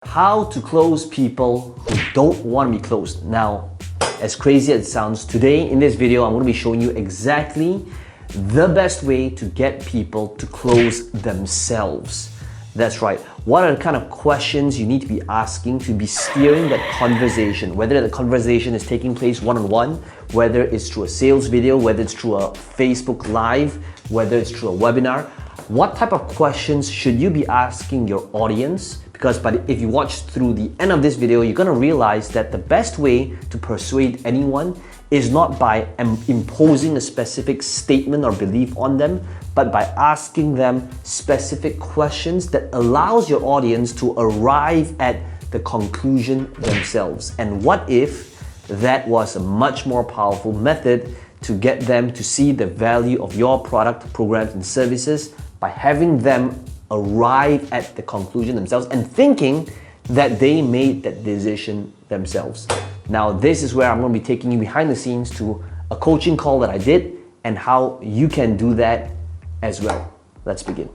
How to close people who don't want to be closed. Now, as crazy as it sounds, today in this video, I'm going to be showing you exactly the best way to get people to close themselves. That's right. What are the kind of questions you need to be asking to be steering that conversation? Whether the conversation is taking place one-on-one, whether it's through a sales video, whether it's through a Facebook Live, whether it's through a webinar. What type of questions should you be asking your audience? Because if you watch through the end of this video, you're gonna realize that the best way to persuade anyone is not by imposing a specific statement or belief on them, but by asking them specific questions that allows your audience to arrive at the conclusion themselves. And what if that was a much more powerful method to get them to see the value of your product, programs, and services by having them arrive at the conclusion themselves and thinking that they made that decision themselves. Now, this is where I'm going to be taking you behind the scenes to a coaching call that I did and how you can do that as well. Let's begin.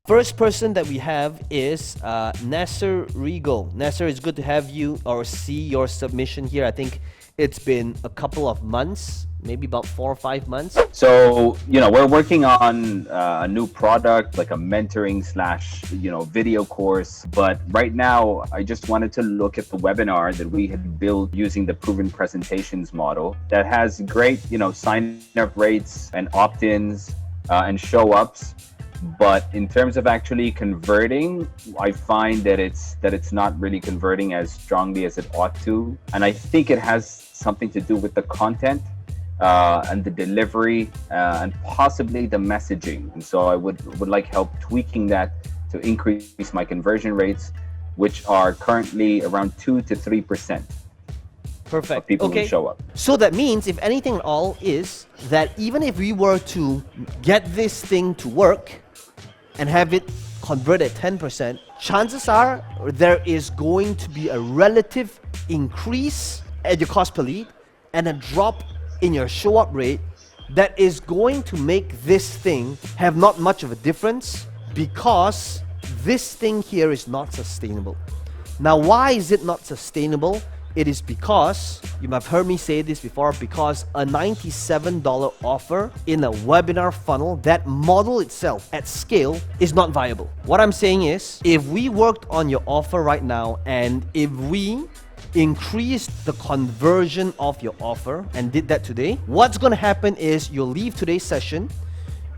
First person that we have is Nasser Regal. Nasser, it's good to have you or see your submission here. I think it's been a couple of months, maybe about 4 or 5 months. So, we're working on a new product, like a mentoring slash, video course. But right now, I just wanted to look at the webinar that we had built using the proven presentations model that has great, sign up rates and opt-ins and show ups. But in terms of actually converting, I find that it's not really converting as strongly as it ought to. And I think it has something to do with the content and the delivery and possibly the messaging. And so I would like help tweaking that to increase my conversion rates, which are currently around 2 to 3%. Perfect. Of people who show up. So that means, if anything at all, is that even if we were to get this thing to work and have it convert at 10%, chances are there is going to be a relative increase at your cost per lead and a drop in your show up rate that is going to make this thing have not much of a difference, because this thing here is not sustainable. Now, why is it not sustainable? It is because, you might have heard me say this before, because a $97 offer in a webinar funnel, that model itself at scale is not viable. What I'm saying is, if we worked on your offer right now and if we increased the conversion of your offer and did that today, what's going to happen is you'll leave today's session,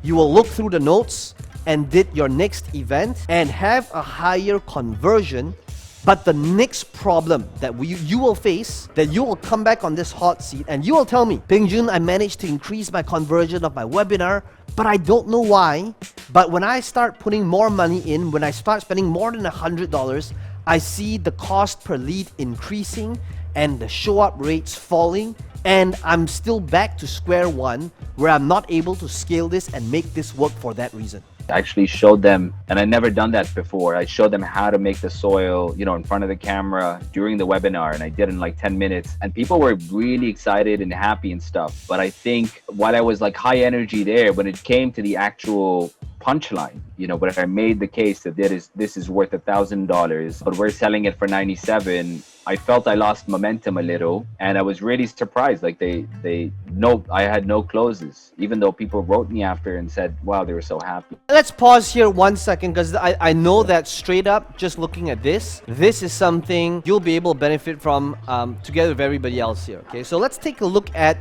you will look through the notes and did your next event and have a higher conversion. But the next problem that you will face, that you will come back on this hot seat and you will tell me, Peng Joon, I managed to increase my conversion of my webinar, but I don't know why. But when I start putting more money in, when I start spending more than $100, I see the cost per lead increasing and the show up rates falling, and I'm still back to square one where I'm not able to scale this and make this work for that reason. I actually showed them, and I never done that before. I showed them how to make the soil, in front of the camera during the webinar, and I did in like 10 minutes. And people were really excited and happy and stuff. But I think while I was like high energy there, when it came to the actual punchline, when I made the case that this is worth $1,000, but we're selling it for 97, I felt I lost momentum a little, and I was really surprised. Like I had no closes, even though people wrote me after and said, wow, they were so happy. Let's pause here 1 second, because I know that straight up, just looking at this is something you'll be able to benefit from together with everybody else here. Okay, so let's take a look at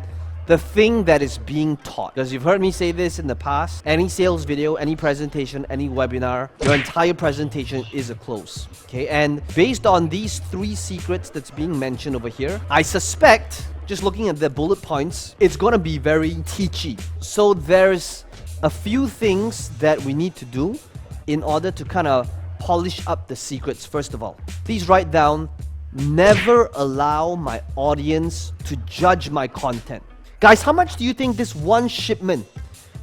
the thing that is being taught. Because you've heard me say this in the past, any sales video, any presentation, any webinar, your entire presentation is a close. Okay, and based on these 3 secrets that's being mentioned over here, I suspect, just looking at the bullet points, it's gonna be very teachy. So there's a few things that we need to do in order to kind of polish up the secrets. First of all, please write down, never allow my audience to judge my content. Guys, how much do you think this one shipment,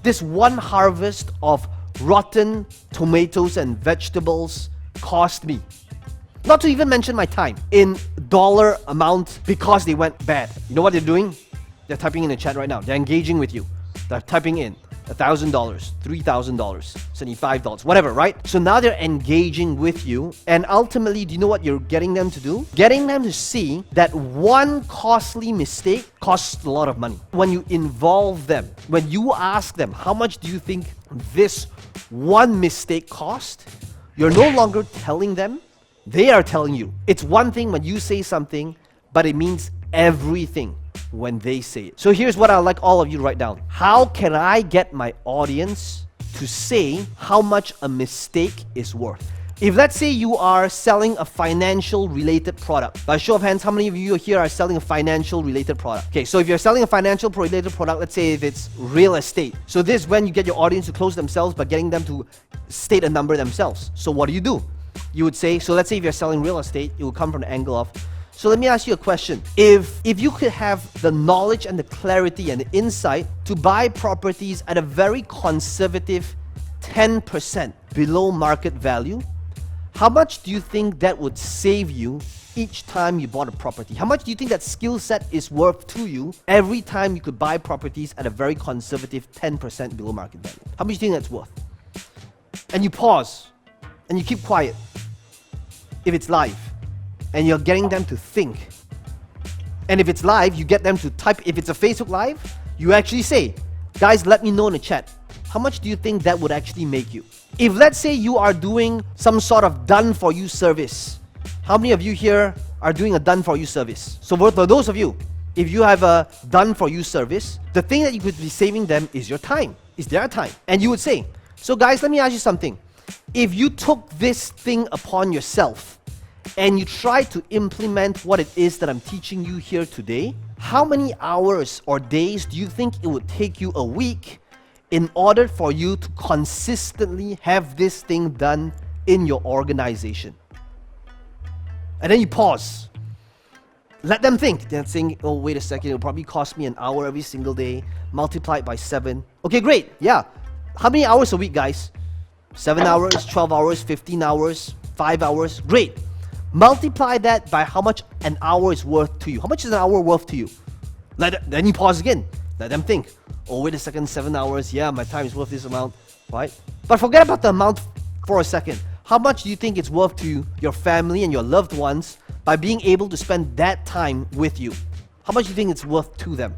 this one harvest of rotten tomatoes and vegetables cost me? Not to even mention my time in dollar amount because they went bad. You know what they're doing? They're typing in the chat right now. They're engaging with you. They're typing in $1,000, $3,000, $75, whatever, right? So now they're engaging with you, and ultimately, do you know what you're getting them to do? Getting them to see that one costly mistake costs a lot of money. When you involve them, when you ask them, how much do you think this one mistake cost? You're no longer telling them, they are telling you. It's one thing when you say something, but it means everything when they say it. So here's what I'd like all of you to write down. How can I get my audience to say how much a mistake is worth? If let's say you are selling a financial related product, by show of hands, how many of you here are selling a financial related product? Okay, so if you're selling a financial related product, let's say if it's real estate. So this is when you get your audience to close themselves by getting them to state a number themselves. So what do? You would say, so let's say if you're selling real estate, it will come from the angle of, so let me ask you a question. If you could have the knowledge and the clarity and the insight to buy properties at a very conservative 10% below market value, how much do you think that would save you each time you bought a property? How much do you think that skill set is worth to you every time you could buy properties at a very conservative 10% below market value? How much do you think that's worth? And you pause and you keep quiet if it's live. And you're getting them to think. And if it's live, you get them to type. If it's a Facebook Live, you actually say, guys, let me know in the chat. How much do you think that would actually make you? If let's say you are doing some sort of done-for-you service, how many of you here are doing a done-for-you service? So for those of you, if you have a done-for-you service, the thing that you could be saving them is your time, is their time. And you would say, so guys, let me ask you something. If you took this thing upon yourself, and you try to implement what it is that I'm teaching you here today, how many hours or days do you think it would take you a week in order for you to consistently have this thing done in your organization? And then you pause. Let them think. They're saying, oh, wait a second, it'll probably cost me an hour every single day, multiplied by 7. Okay, great, yeah. How many hours a week, guys? 7 hours, 12 hours, 15 hours, 5 hours, great. Multiply that by how much an hour is worth to you. How much is an hour worth to you? Then you pause again. Let them think. Oh, wait a second, 7 hours. Yeah, my time is worth this amount, right? But forget about the amount for a second. How much do you think it's worth to your family and your loved ones by being able to spend that time with you? How much do you think it's worth to them?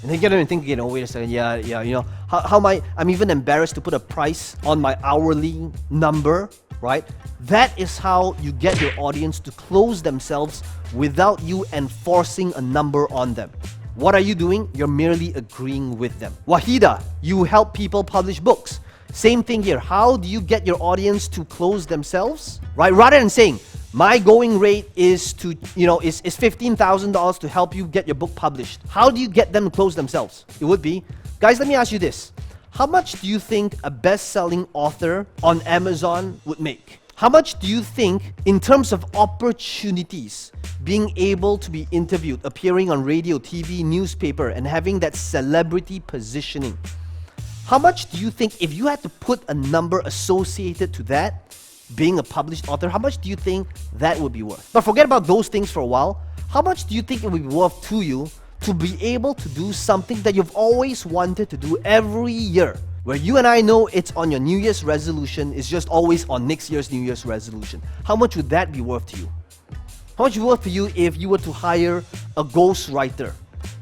And then get them and think again, oh, wait a second, yeah, you know, how am I'm even embarrassed to put a price on my hourly number, right? That is how you get your audience to close themselves without you enforcing a number on them. What are you doing? You're merely agreeing with them. Wahida, you help people publish books. Same thing here. How do you get your audience to close themselves? Right? Rather than saying, my going rate is to, is $15,000 to help you get your book published. How do you get them to close themselves? It would be, guys, let me ask you this. How much do you think a best-selling author on Amazon would make? How much do you think, in terms of opportunities, being able to be interviewed, appearing on radio, TV, newspaper, and having that celebrity positioning, how much do you think, if you had to put a number associated to that, being a published author, how much do you think that would be worth? But forget about those things for a while. How much do you think it would be worth to you to be able to do something that you've always wanted to do every year? Where you and I know it's on your New Year's resolution, it's just always on next year's New Year's resolution. How much would that be worth to you? How much would it be worth for you if you were to hire a ghostwriter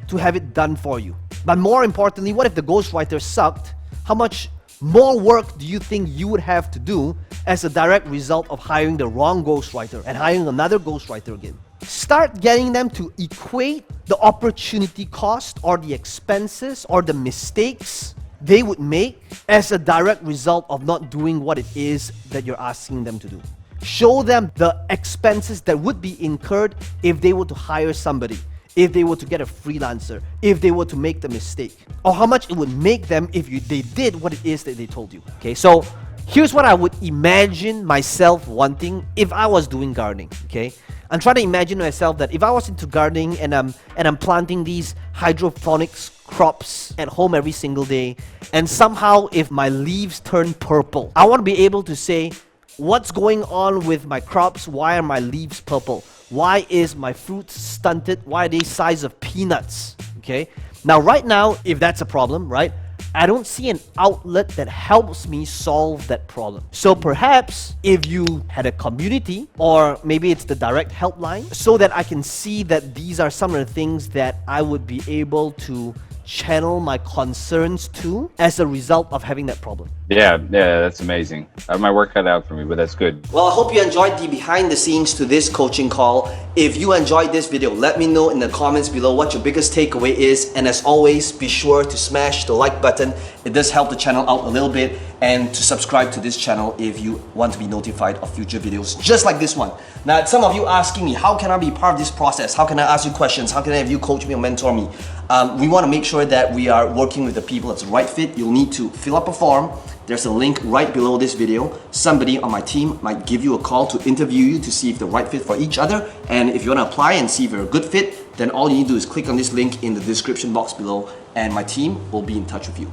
to have it done for you? But more importantly, what if the ghostwriter sucked? How much more work do you think you would have to do as a direct result of hiring the wrong ghostwriter and hiring another ghostwriter again? Start getting them to equate the opportunity cost or the expenses or the mistakes they would make as a direct result of not doing what it is that you're asking them to do. Show them the expenses that would be incurred if they were to hire somebody, if they were to get a freelancer, if they were to make the mistake, or how much it would make them if they did what it is that they told you. Okay, so here's what I would imagine myself wanting if I was doing gardening. Okay, I'm trying to imagine myself that if I was into gardening and I'm planting these hydroponics crops at home every single day, and somehow if my leaves turn purple, I want to be able to say, What's going on with my crops? Why are my leaves purple? Why is my fruit stunted? Why are they size of peanuts? Okay. Now, right now, if that's a problem, right, I don't see an outlet that helps me solve that problem. So perhaps if you had a community, or maybe it's the direct helpline, so that I can see that these are some of the things that I would be able to channel my concerns to as a result of having that problem. Yeah, that's amazing. I have my work cut out for me, but that's good. Well, I hope you enjoyed the behind the scenes to this coaching call. If you enjoyed this video, let me know in the comments below what your biggest takeaway is. And as always, be sure to smash the like button. It does help the channel out a little bit. And to subscribe to this channel if you want to be notified of future videos just like this one. Now, some of you asking me, how can I be part of this process? How can I ask you questions? How can I have you coach me or mentor me? We want to make sure that we are working with the people that's the right fit. You'll need to fill up a form. There's a link right below this video. Somebody on my team might give you a call to interview you to see if the right fit for each other. And if you want to apply and see if you're a good fit, then all you need to do is click on this link in the description box below and my team will be in touch with you.